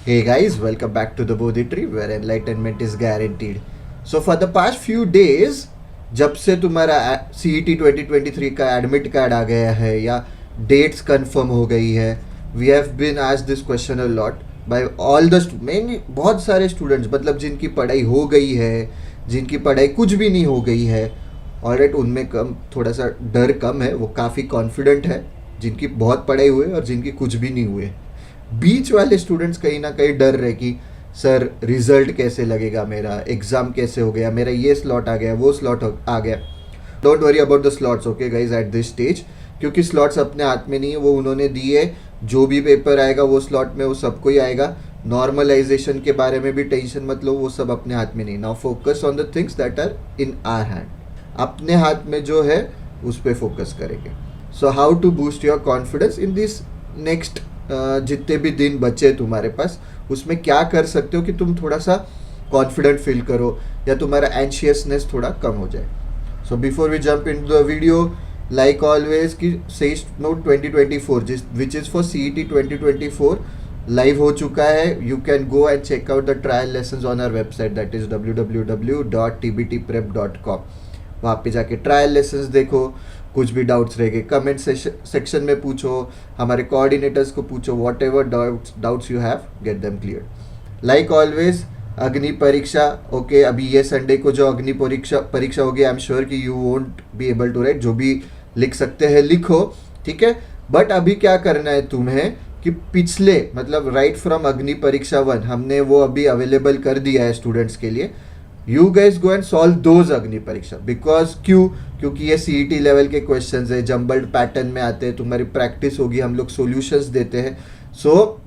Hey guys, welcome back to the Bodhi Tree where enlightenment is guaranteed. So for the past few days, जब से तुम्हारा CET 2023 का admit card आ गया है या डेट्स कंफर्म हो गई है, we have been asked this question a lot by all the mainly बहुत सारे स्टूडेंट्स, मतलब जिनकी पढ़ाई हो गई है, जिनकी पढ़ाई कुछ भी नहीं हो गई है, ऑलराइट, उनमें कम थोड़ा सा डर कम है, वो काफ़ी कॉन्फिडेंट है, जिनकी बहुत पढ़ाई हुई है और जिनकी कुछ भी नहीं हुए। बीच वाले स्टूडेंट्स कहीं ना कहीं डर रहे कि सर रिजल्ट कैसे लगेगा, मेरा एग्ज़ाम कैसे हो गया, मेरा ये स्लॉट आ गया, वो स्लॉट आ गया। Don't worry about the slots, okay guys, eight this stage, क्योंकि स्लॉट्स अपने हाथ में नहीं है, वो उन्होंने दिए। जो भी पेपर आएगा वो स्लॉट में वो सबको ही आएगा। नॉर्मलाइजेशन के बारे में भी टेंशन मत लो, वो सब अपने हाथ में नहीं। Now focus on the things that are in our hand. अपने हाथ में जो है उस पर फोकस करेंगे। So how to boost your confidence in this next जितने भी दिन बचे तुम्हारे पास, उसमें क्या कर सकते हो कि तुम थोड़ा सा कॉन्फिडेंट फील करो या तुम्हारा एंशियसनेस थोड़ा कम हो जाए। So before we jump in the video, like always कि says note 2024 which is for CET 2024 live हो चुका है। You can go and check out the trial lessons on our website, that is www.tbtprep.com। वहाँ पे जाके trial lessons देखो, कुछ भी डाउट्स रहेंगे कमेंट सेक्शन में पूछो, हमारे कोऑर्डिनेटर्स को पूछो, what ever doubts you have, get them clear. Like always, अग्नि परीक्षा, ओके, अभी ये संडे को जो अग्नि परीक्षा होगी, आई एम श्योर कि you won't be able to write. जो भी लिख सकते हैं लिखो, ठीक है। बट अभी क्या करना है तुम्हें कि पिछले, मतलब राइट फ्रॉम अग्नि परीक्षा 1, हमने वो अभी अवेलेबल कर दिया है स्टूडेंट्स के लिए। You guys go and solve those अग्नि परीक्षा, बिकॉज क्योंकि ये CET लेवल के क्वेश्चंस है, जम्बल्ड पैटर्न में आते हैं, तुम्हारी प्रैक्टिस होगी, हम लोग सॉल्यूशंस देते हैं। सो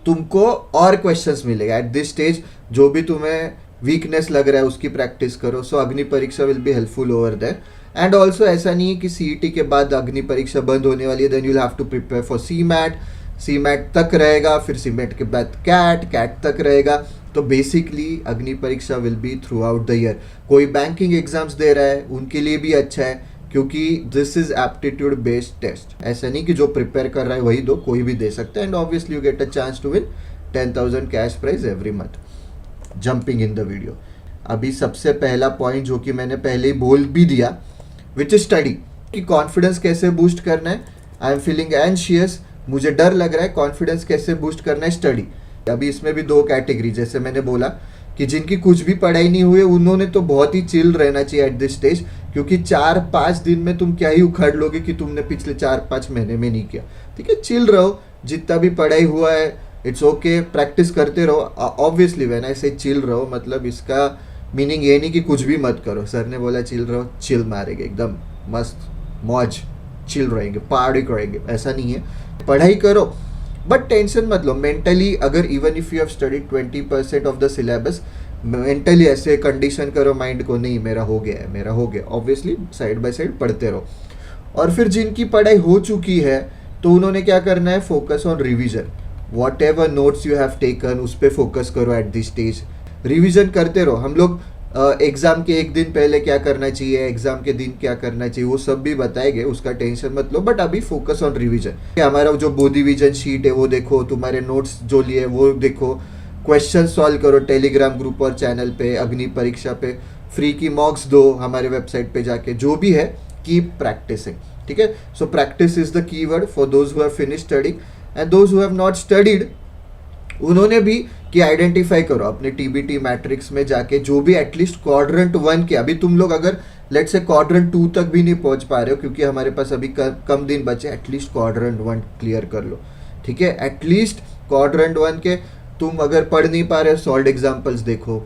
तुमको और क्वेश्चंस मिलेगा एट दिस स्टेज। जो भी तुम्हें वीकनेस लग रहा है उसकी प्रैक्टिस करो। So Agni Pariksha will be helpful over there. And also ऐसा नहीं है कि CET के बाद अग्नि परीक्षा बंद होने वाली है, then you have to prepare for CMAT तक रहेगा, फिर CMAT के बाद कैट तक रहेगा। तो basically Agni Pariksha will be throughout the year. कोई बैंकिंग एग्जाम्स दे रहा है उनके लिए भी अच्छा है, क्योंकि this is aptitude based test. ऐसा नहीं कि जो प्रिपेयर कर रहा है वही दो, कोई भी दे सकता है। And obviously you get a chance to win 10,000 cash prize every month. Jumping in the video, अभी सबसे पहला पॉइंट जो कि मैंने पहले ही बोल भी दिया, विच इज स्टडी, कि कॉन्फिडेंस कैसे बूस्ट करना है। आई एम फीलिंग एंशियस, मुझे डर लग रहा है, कॉन्फिडेंस कैसे बूस्ट करना है, स्टडी। अभी इसमें भी दो कैटेगरी, जैसे मैंने बोला कि जिनकी कुछ भी पढ़ाई नहीं हुई उन्होंने तो बहुत ही चिल रहना चाहिए एट दिस स्टेज, क्योंकि 4-5 दिन में तुम क्या ही उखाड़ लोगे कि तुमने पिछले 4-5 महीने में नहीं किया। ठीक है, चिल रहो, जितना भी पढ़ाई हुआ है इट्स ओके, प्रैक्टिस करते रहो। ऑब्वियसली व्हेन आई से चिल रहो, मतलब इसका मीनिंग ये नहीं कि कुछ भी मत करो। सर ने बोला चिल रहो, चिल मारेंगे, एकदम मस्त मौज, चिल रहेंगे, पार्टी करेंगे, ऐसा नहीं है। पढ़ाई करो बट टेंशन मत लो। मेंटली अगर even if you have studied 20% of the syllabus, mentally ऐसे कंडीशन करो माइंड को, नहीं मेरा हो गया है, मेरा हो गया। ऑब्वियसली साइड बाय साइड पढ़ते रहो। और फिर जिनकी पढ़ाई हो चुकी है तो उन्होंने क्या करना है, focus on revision. What ever notes you have taken उस पर फोकस करो एट दिस स्टेज। रिविजन करते रहो। हम लोग एग्ज़ाम के एक दिन पहले क्या करना चाहिए, एग्ज़ाम के दिन क्या करना चाहिए, वो सब भी बताएंगे, उसका टेंशन मत लो। बट अभी फोकस ऑन रिवीजन। हमारा जो बोधी विजन शीट है वो देखो, तुम्हारे नोट्स जो लिए वो देखो, क्वेश्चन सॉल्व करो टेलीग्राम ग्रुप और चैनल पे, अग्नि परीक्षा पे फ्री की मॉक्स दो हमारे वेबसाइट पे जाके। जो भी है कीप प्रैक्टिसिंग, ठीक है। So practice is the key word for those who have finish studying and those who have not studied. उन्होंने भी कि आइडेंटिफाई करो अपने TBT मैट्रिक्स में जाके, जो भी एटलीस्ट क्वाड्रेंट 1 के, अभी तुम लोग अगर लेट से क्वाड्रेंट 2 तक भी नहीं पहुंच पा रहे हो क्योंकि हमारे पास अभी कम दिन बचे, एटलीस्ट क्वाड्रेंट 1 क्लियर कर लो, ठीक है। एटलीस्ट क्वाड्रेंट 1 के तुम अगर पढ़ नहीं पा रहे हो, सॉल्व एग्जाम्पल्स देखो,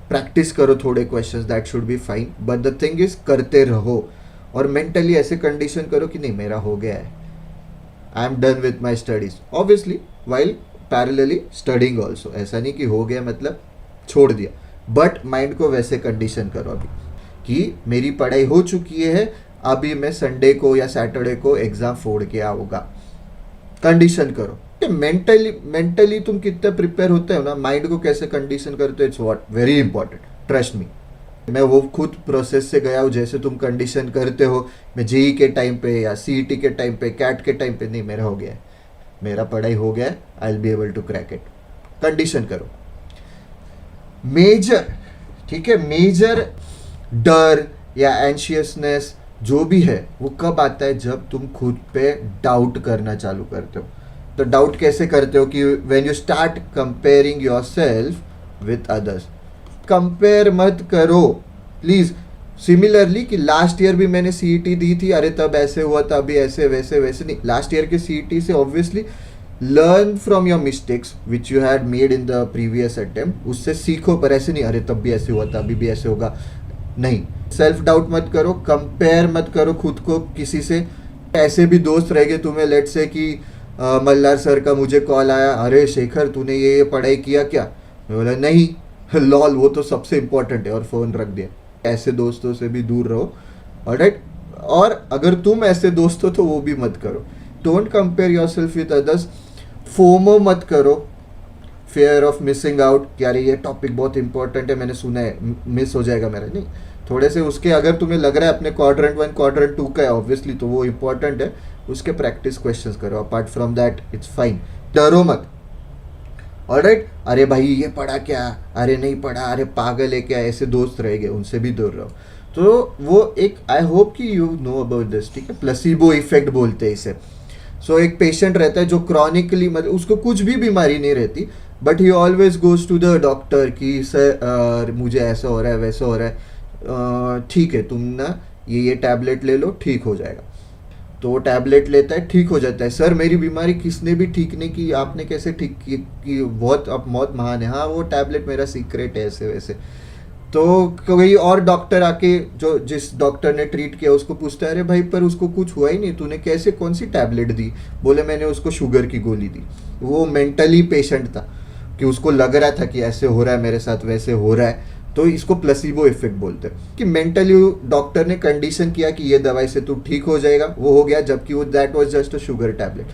प्रैक्टिस करो थोड़े questions, that should be fine. But the thing is करते रहो और मेंटली ऐसे कंडीशन करो कि नहीं मेरा हो गया है, I am done with my studies, obviously while parallelly studying also. ऐसा नहीं कि हो गया मतलब छोड़ दिया, बट माइंड को वैसे कंडीशन करो अभी कि मेरी पढ़ाई हो चुकी है, अभी मैं संडे को या सैटरडे को एग्जाम फोड़ के आऊँगा। कंडीशन करो। मेंटली तुम कितने प्रिपेयर होते हो ना, माइंड को कैसे कंडीशन करते हो, it's what very important, trust me. मैं वो खुद प्रोसेस से गया हूँ। जैसे तुम कंडीशन करते हो, मैं JEE के टाइम पे या CET के टाइम पे, कैट के टाइम पे, नहीं मेरा हो गया है, मेरा पढ़ाई हो गया है, I will be able to crack it. Condition करो। मेजर, ठीक है, मेजर डर या एंशियसनेस जो भी है वो कब आता है, जब तुम खुद पे डाउट करना चालू करते हो। तो डाउट कैसे करते हो कि when you start comparing yourself with others. Compare मत करो प्लीज। सिमिलरली कि लास्ट ईयर भी मैंने सीईटी दी थी, अरे तब ऐसे हुआ था, अभी ऐसे वैसे वैसे नहीं। लास्ट ईयर के सीईटी से obviously learn from your mistakes which you had made in the previous attempt, उससे सीखो, पर ऐसे नहीं अरे तब भी ऐसे हुआ था अभी भी ऐसे होगा, नहीं। सेल्फ डाउट मत करो, कंपेयर मत करो खुद को किसी से। ऐसे भी दोस्त रह गए तुम्हें, लेट से कि मल्हार सर का मुझे कॉल आया, अरे शेखर तूने ये पढ़ाई किया क्या, मैं बोला नहीं लॉल वो तो सबसे इम्पोर्टेंट है, और फ़ोन रख दिया। ऐसे दोस्तों से भी दूर रहो, ऑलराइट। और अगर तुम ऐसे दोस्त हो तो वो भी मत करो। Don't compare yourself with others. FOMO मत करो, फेयर ऑफ मिसिंग आउट, कि अरे ये टॉपिक बहुत इंपॉर्टेंट है, मैंने सुना है, मिस हो जाएगा मेरा। नहीं, थोड़े से उसके अगर तुम्हें लग रहा है अपने क्वाड्रेंट 1 क्वाड्रेंट 2 का है ऑब्वियसली, तो वो इंपॉर्टेंट है, उसके प्रैक्टिस क्वेश्चंस करो। Apart from that it's fine. डरो मत, ऑलराइट। अरे भाई ये पढ़ा क्या, अरे नहीं पढ़ा, अरे पागल है क्या, ऐसे दोस्त रह गए, उनसे भी दूर रहो। तो वो एक, आई होप कि यू नो अबाउट दिस, ठीक है, प्लेसिबो इफेक्ट बोलते हैं इसे। सो एक पेशेंट रहता है जो क्रॉनिकली, मतलब उसको कुछ भी बीमारी नहीं रहती, but he always goes to the doctor कि सर मुझे ऐसा हो रहा है वैसा हो रहा है, ठीक है तुम ना ये टैबलेट ले लो, ठीक हो जाएगा। तो वो टैबलेट लेता है, ठीक हो जाता है। सर मेरी बीमारी किसने भी ठीक नहीं की, आपने कैसे ठीक की, कि बहुत अब मौत महान है, हाँ वो टैबलेट मेरा सीक्रेट है, ऐसे वैसे। तो कोई और डॉक्टर आके, जो जिस डॉक्टर ने ट्रीट किया उसको पूछता है, अरे भाई पर उसको कुछ हुआ ही नहीं, तूने कैसे कौन सी टैबलेट दी, बोले मैंने उसको शुगर की गोली दी। वो मेंटली पेशेंट था कि उसको लग रहा था कि ऐसे हो रहा है मेरे साथ, वैसे हो रहा है। तो इसको प्लेसिबो इफेक्ट बोलते हैं कि मेंटली डॉक्टर ने कंडीशन किया कि ये दवाई से तू ठीक हो जाएगा, वो हो गया, जबकि वो that was just a sugar tablet.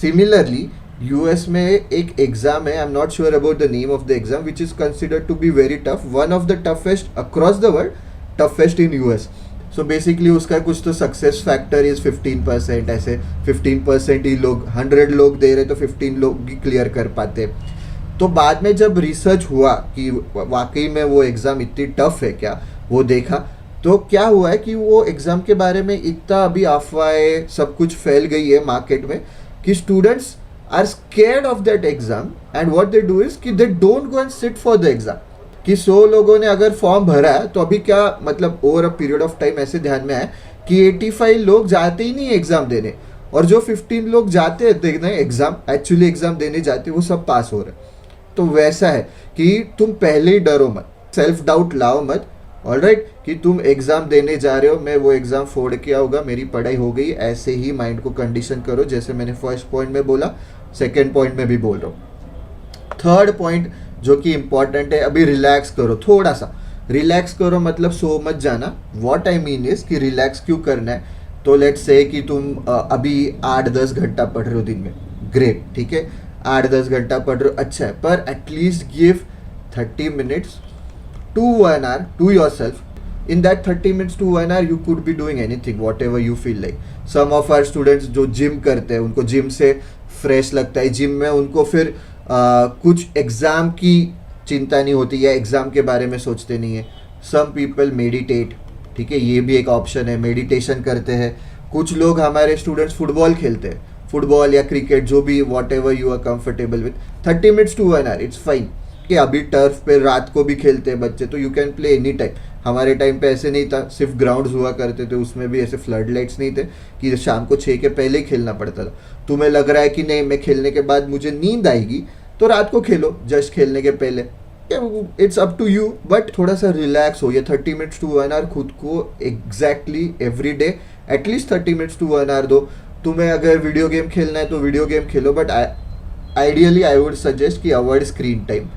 Similarly US में एक एग्जाम है, I am not sure about the name of the exam, which is considered to be very tough, one of the toughest across the world, toughest in US. So basically उसका कुछ तो success factor is 15%, ऐसे 15% ही लोग, 100 लोग दे रहे तो 15 लोग ही clear कर पाते। तो बाद में जब रिसर्च हुआ कि वाकई में वो एग्ज़ाम इतनी टफ है क्या, वो देखा, तो क्या हुआ है कि वो एग्ज़ाम के बारे में इतना अभी अफवाहें सब कुछ फैल गई है मार्केट में कि students are scared of that exam, and what they do is कि they don't go and sit for the exam. कि 100 लोगों ने अगर फॉर्म भरा है तो अभी क्या मतलब over a period of time ऐसे ध्यान में आए कि 85 लोग जाते ही नहीं एग्ज़ाम देने, और जो 15 लोग जाते हैं देखना एग्ज़ाम, एक्चुअली एग्ज़ाम देने जाते वो सब पास हो रहे हैं। तो वैसा है कि तुम पहले ही डरो मत, सेल्फ डाउट लाओ मत, ऑलराइट, कि तुम एग्जाम देने जा रहे हो, मैं वो एग्जाम फोड़ के आऊँगा, मेरी पढ़ाई हो गई, ऐसे ही माइंड को कंडीशन करो, जैसे मैंने फर्स्ट पॉइंट में बोला, सेकंड पॉइंट में भी बोल रहा हूँ। थर्ड पॉइंट जो कि इंपॉर्टेंट है, अभी रिलैक्स करो, थोड़ा सा रिलैक्स करो, मतलब सो मत जाना। व्हाट आई मीन इज कि रिलैक्स क्यों करना है, तो लेट्स से कि तुम अभी 8-10 घंटा पढ़ रहे हो दिन में, ग्रेट, ठीक है, 8-10 घंटा पढ़ रहे हो, अच्छा है, पर at least give 30 minutes to 1 hour to yourself. In that 30 minutes to 1 hour you could be doing anything, whatever you feel like. Some of our students जो जिम करते हैं, उनको जिम से फ्रेश लगता है, जिम में उनको फिर कुछ एग्ज़ाम की चिंता नहीं होती या एग्ज़ाम के बारे में सोचते नहीं है। Some people meditate, ठीक है, ये भी एक ऑप्शन है, मेडिटेशन करते हैं। कुछ लोग हमारे स्टूडेंट्स फुटबॉल खेलते हैं, फुटबॉल या क्रिकेट, जो भी whatever you are comfortable with, 30 minutes to 1 hour it's fine। कि अभी टर्फ पे रात को भी खेलते हैं बच्चे, तो you can play any time. हमारे टाइम पे ऐसे नहीं था, सिर्फ ग्राउंड्स हुआ करते थे, उसमें भी ऐसे फ्लड लाइट्स नहीं थे कि शाम को 6 के पहले ही खेलना पड़ता था। तुम्हें लग रहा है कि नहीं मैं खेलने के बाद मुझे नींद आएगी, तो रात को खेलो जस्ट खेलने के पहले, it's up to you, but थोड़ा सा रिलैक्स हो। ये 30 मिनट्स टू 1 आवर खुद को exactly every day at least 30 minutes to 1 hour दो। तुम्हें अगर वीडियो गेम खेलना है तो वीडियो गेम खेलो, but ideally I would suggest कि avoid screen time,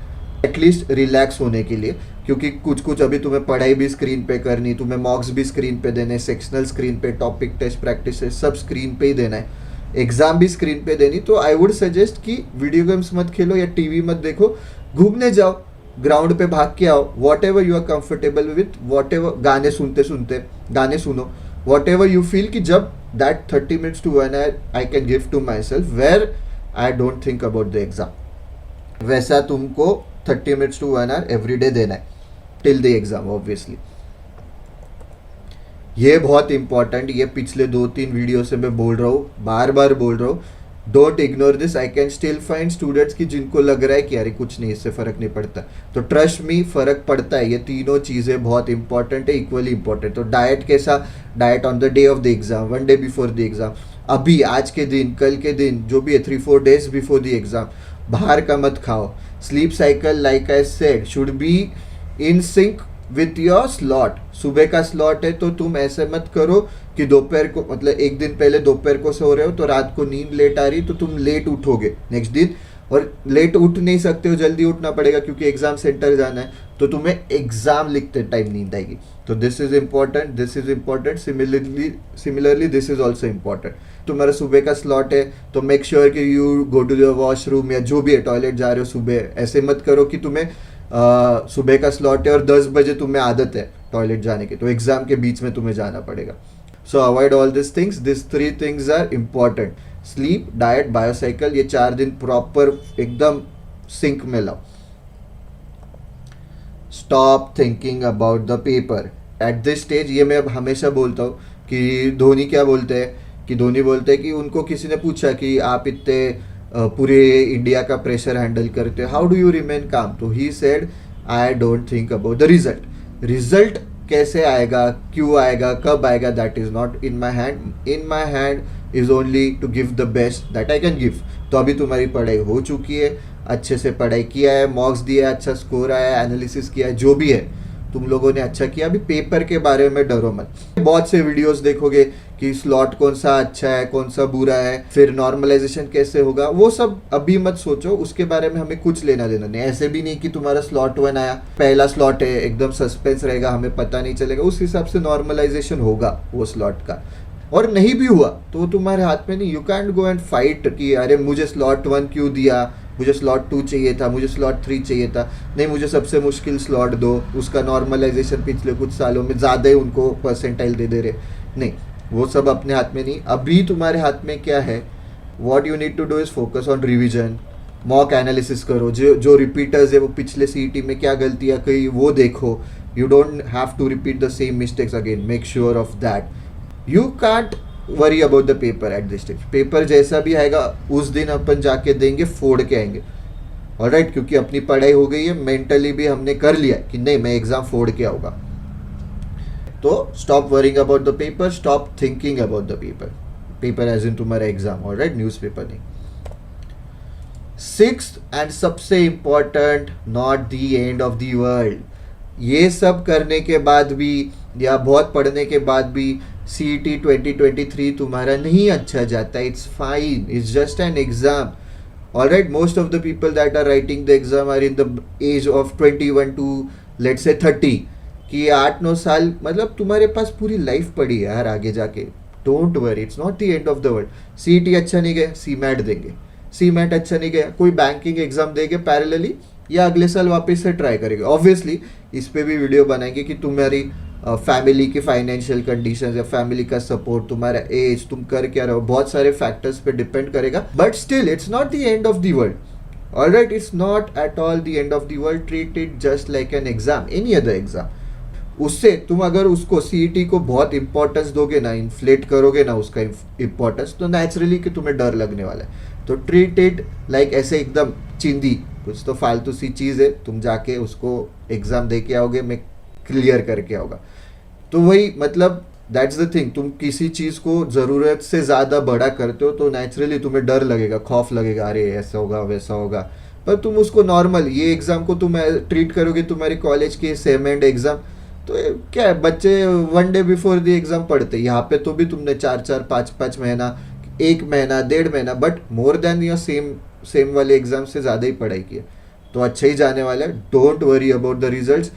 at least relax होने के लिए, क्योंकि कुछ अभी तुम्हें पढ़ाई भी स्क्रीन पे करनी, तुम्हें मॉक्स भी स्क्रीन पे देने, सेक्शनल स्क्रीन पे, टॉपिक टेस्ट प्रैक्टिस सब स्क्रीन पे ही देना है, एग्जाम भी स्क्रीन पे देनी। तो आई वुड सजेस्ट कि वीडियो गेम्स मत खेलो या टीवी मत देखो, घूमने जाओ, ग्राउंड पे भाग के आओ, whatever you are comfortable with, whatever, गाने सुनते सुनते गाने सुनो, वॉट एवर यू फील कि जब that 30 minutes to 1 hour I can give to myself where I don't think about the exam. वैसा तुमको 30 minutes to 1 hour every day देना है टिल द एग्जाम ऑब्वियसली। ये बहुत इंपॉर्टेंट, ये पिछले 2-3 वीडियो से मैं बोल रहा हूँ, बार बार बोल रहा हूँ, don't ignore this. I can still find students की जिनको लग रहा है कि अरे कुछ नहीं, इससे फ़र्क नहीं पड़ता, तो ट्रस्ट मी फ़र्क पड़ता है। ये तीनों चीज़ें बहुत इंपॉर्टेंट है, इक्वली इंपॉर्टेंट। तो डाइट कैसा, diet on the day of the exam, 1 day before the exam, अभी आज के दिन, कल के दिन, जो भी है 3-4 डेज बिफोर द एग्ज़ाम, बाहर का मत खाओ। Sleep cycle like I said should be in sync with your slot. सुबह का स्लॉट है तो तुम ऐसे मत करो कि दोपहर को, मतलब एक दिन पहले दोपहर को सो रहे हो तो रात को नींद लेट आ रही तो तुम लेट उठोगे नेक्स्ट दिन, और लेट उठ नहीं सकते हो, जल्दी उठना पड़ेगा क्योंकि एग्जाम सेंटर जाना है, तो तुम्हें एग्जाम लिखते टाइम नींद आएगी। तो this is important, this is important. Similarly this is also important. तुम्हारा सुबह का स्लॉट है तो मेक श्योर कि you go to the washroom या जो भी है, टॉयलेट जा रहे हो सुबह, ऐसे मत करो कि तुम्हें सुबह का स्लॉट है और 10 बजे तुम्हें आदत है टॉयलेट जाने की, तो एग्जाम के बीच में तुम्हें जाना पड़ेगा। So avoid all this things, this 3 things are important. Sleep, diet, biocycle, ये 4 दिन प्रॉपर एकदम सिंक में लाओ। Stop thinking about the paper at this stage. ये मैं हमेशा बोलता हूँ कि धोनी क्या बोलते हैं, कि धोनी बोलते हैं कि उनको किसी ने पूछा कि आप इतने पूरे इंडिया का प्रेशर हैंडल करते हो, हाउ डू यू रिमेन काम, तो he said I don't think about the result. Result कैसे आएगा, क्यों आएगा, कब आएगा, that is not in my hand. In my hand is only to give the best that I can give. तो अभी तुम्हारी पढ़ाई हो चुकी है, अच्छे से पढ़ाई किया है, मॉक्स दिया है, अच्छा स्कोर आया है, एनालिसिस किया है, जो भी है तुम लोगों ने अच्छा किया। अभी पेपर के बारे में डरो मत। बहुत से वीडियोस देखोगे कि स्लॉट कौन सा अच्छा है, कौन सा बुरा है, फिर नॉर्मलाइजेशन कैसे होगा, वो सब अभी मत सोचो, उसके बारे में हमें कुछ लेना देना नहीं। ऐसे भी नहीं कि तुम्हारा स्लॉट 1 आया, पहला स्लॉट है, एकदम सस्पेंस रहेगा, हमें पता नहीं चलेगा, उस हिसाब से नॉर्मलाइजेशन होगा वो स्लॉट का। और नहीं भी हुआ तो तुम्हारे हाथ में नहीं, you can't go and fight कि अरे मुझे स्लॉट 1 क्यों दिया, मुझे स्लॉट 2 चाहिए था, मुझे स्लॉट 3 चाहिए था, नहीं मुझे सबसे मुश्किल स्लॉट दो, उसका नॉर्मलाइजेशन पिछले कुछ सालों में ज़्यादा ही उनको परसेंटाइल दे रहे। नहीं, वो सब अपने हाथ में नहीं। अभी तुम्हारे हाथ में क्या है, what you need to do is focus on revision, mock analysis करो, जो रिपीटर्स है वो पिछले CET में क्या गलतियाँ कही वो देखो। You don't have to repeat the same mistakes again, make sure of that. You can't worry about the paper at this stage. Paper जैसा भी आएगा उस दिन अपन जाके देंगे, फोड़ के आएंगे, ऑलराइट, क्योंकि अपनी पढ़ाई हो गई है, मेंटली भी हमने कर लिया कि नहीं मैं एग्जाम फोड़ के आऊँगा। तो stop worrying about the paper, stop thinking about the paper. Paper as in तुम्हारा एग्जाम, ऑलराइट, न्यूज़पेपर नहीं। 6th एंड सबसे important, not the end of the world. ये सब करने के बाद भी या बहुत पढ़ने के बाद भी CET 2023 तुम्हारा नहीं अच्छा जाता, it's fine, it's just an exam, alright. Most of the people that are writing the exam are in the age of 21 to let's say 30, कि 8-9 साल, मतलब तुम्हारे पास पूरी लाइफ पड़ी है यार आगे जाके। Don't worry, it's not the end of the world. CET अच्छा नहीं गया, CMAT देंगे, CMAT अच्छा नहीं गया, कोई बैंकिंग एग्जाम देंगे पैरेलली, या अगले साल वापस से ट्राई करेंगे। ऑब्वियसली इस पे भी वीडियो बनाएंगे कि तुम्हारी फैमिली की फाइनेंशियल कंडीशंस या फैमिली का सपोर्ट, तुम्हारा एज, तुम कर क्या रहे हो, बहुत सारे फैक्टर्स पे डिपेंड करेगा, but still it's not the end of the world, alright, it's not at all the end of the world. Treat it just like an exam, any other exam. उससे तुम अगर उसको CET को बहुत importance दोगे ना, inflate करोगे ना उसका इंपॉर्टेंस, तो नेचुरली कि तुम्हें डर लगने वाला है। तो ट्रीट इट लाइक ऐसे एकदम चिंदी, कुछ तो फालतू सी चीज़ है, तुम जाके उसको एग्ज़ाम दे के आओगे, मैं क्लियर करके आओगा। तो वही मतलब दैट्स द थिंग, तुम किसी चीज़ को ज़रूरत से ज़्यादा बड़ा करते हो तो नेचुरली तुम्हें डर लगेगा, खौफ लगेगा, अरे ऐसा होगा वैसा होगा। पर तुम उसको नॉर्मल, ये एग्ज़ाम को तुम ट्रीट करोगे तुम्हारे कॉलेज के सेम एंड एग्ज़ाम, तो क्या है, बच्चे 1 डे बिफोर द एग्ज़ाम पढ़ते, यहाँ पे तो भी तुमने 4-4, 5-5 महीना, 1 महीना, 1.5 महीना, but more than your same वाले एग्ज़ाम से ज़्यादा ही पढ़ाई की है, तो अच्छा ही जाने वाला है। Don't worry about the results,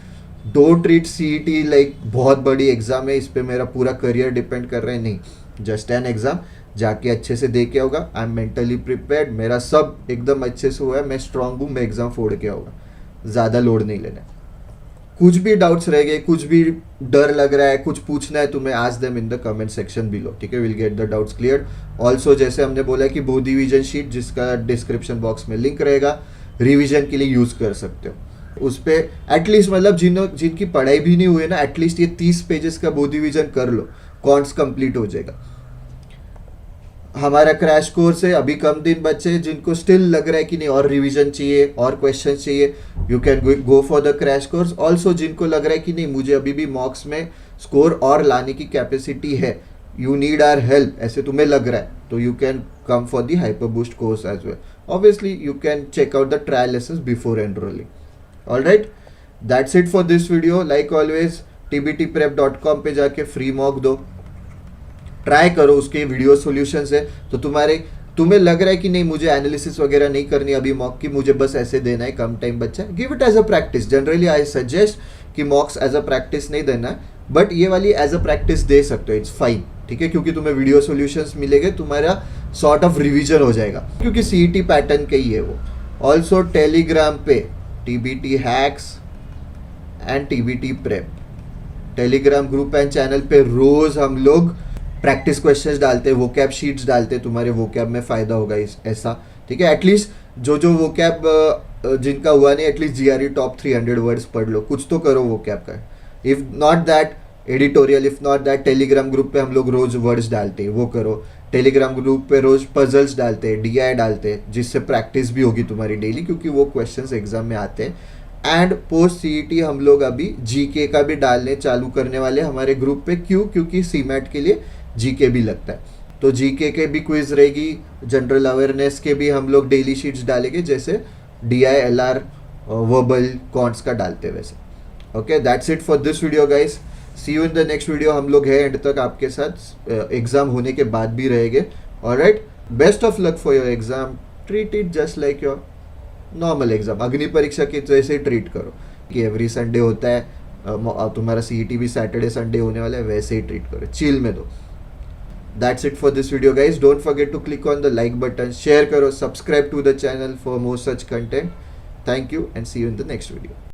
don't treat CET like बहुत बड़ी एग्ज़ाम है, इस पर मेरा पूरा करियर डिपेंड कर रहा है, नहीं, जस्ट एन एग्ज़ाम, जाके अच्छे से दे के होगा। आई एम मेंटली प्रिपेयर्ड, मेरा सब एकदम अच्छे से हुआ है, मैं स्ट्रांग हूँ, मैं एग्ज़ाम फोड़ के आऊँगा, ज़्यादा लोड नहीं लेना। कुछ भी डाउट्स रह गए, कुछ भी डर लग रहा है, कुछ पूछना है तुम्हें, ask them in the comment section below, ठीक है, will get the doubts cleared. Also जैसे हमने बोला कि बोथ डिवीजन शीट, जिसका डिस्क्रिप्शन बॉक्स में लिंक रहेगा, रिवीजन के लिए यूज़ कर सकते हो। उस पर एटलीस्ट मतलब जिनकी पढ़ाई भी नहीं हुई है ना, एटलीस्ट ये 30 पेजेस का बोध रिवीजन कर लो, कॉन्ट्स कंप्लीट हो जाएगा। हमारा क्रैश कोर्स है, अभी कम दिन बचे हैं, जिनको स्टिल लग रहा है कि नहीं और रिवीजन चाहिए और क्वेश्चन चाहिए, you can go for the crash course. Also जिनको लग रहा है कि नहीं मुझे अभी भी मॉक्स में स्कोर और लाने की कैपेसिटी है, यू नीड आवर हेल्प, ऐसे तुम्हें लग रहा है, तो you can come for the hyper boost course as well. Obviously you can check out the trial lessons before enrolling. Alright, that's it for this video. Like always tbtprep.com पे जाके free mock दो, try करो, उसके video solutions है, तो तुम्हें लग रहा है कि नहीं मुझे एनालिसिस वगैरह नहीं करनी अभी मॉक की, मुझे बस ऐसे देना है, कम टाइम बच्चा है, give it as a practice. Generally I suggest कि मॉक्स एज अ प्रैक्टिस नहीं देना है, बट ये वाली एज अ प्रैक्टिस दे सकते हो, इट्स फाइन, ठीक है, क्योंकि तुम्हें वीडियो सॉल्यूशंस मिलेंगे, तुम्हारा सॉर्ट ऑफ रिविजन हो जाएगा, क्योंकि सीईटी पैटर्न का ही है वो। ऑल्सो टेलीग्राम पे TBT hacks and TBT prep Telegram group and channel पे रोज हम लोग प्रैक्टिस क्वेश्चंस डालते हैं, वोकैब शीट्स डालते हैं, तुम्हारे वोकैब में फ़ायदा होगा ऐसा, ठीक है। एटलीस्ट जो वोकैब जिनका हुआ नहीं, एटलीस्ट GRE टॉप 300 वर्ड्स पढ़ लो, कुछ तो करो वोकैब का। If not that editorial, if not that Telegram group पे हम लोग रोज़ वर्ड्स डालते हैं, वो करो। टेलीग्राम ग्रुप पे रोज़ पजल्स डालते हैं, DI डालते हैं, जिससे प्रैक्टिस भी होगी तुम्हारी डेली, क्योंकि वो क्वेश्चंस एग्जाम में आते हैं। एंड पोस्ट CET हम लोग अभी GK का भी डालने चालू करने वाले हमारे ग्रुप पे, क्योंकि CMAT के लिए GK भी लगता है, तो GK के भी क्विज रहेगी, जनरल अवेयरनेस के भी हम लोग डेली शीट्स डालेंगे, जैसे DI LR वर्बल कॉन्ट्स का डालते हैं वैसे। Okay, that's it for this video guys, see you in the next video. हम लोग है एंड तक आपके साथ, एग्जाम होने के बाद भी रहेंगे। Alright, best of luck for your exam, treat it just like your normal exam, अग्नि परीक्षा के जैसे ट्रीट करो कि एवरी संडे होता है, तुम्हारा CET भी सैटरडे संडे होने वाला है, वैसे ही ट्रीट करो, चिल में दो। That's it for this video guys. Don't forget to click on the like button, share karo, subscribe to the channel for more such content. Thank you and see you in the next video.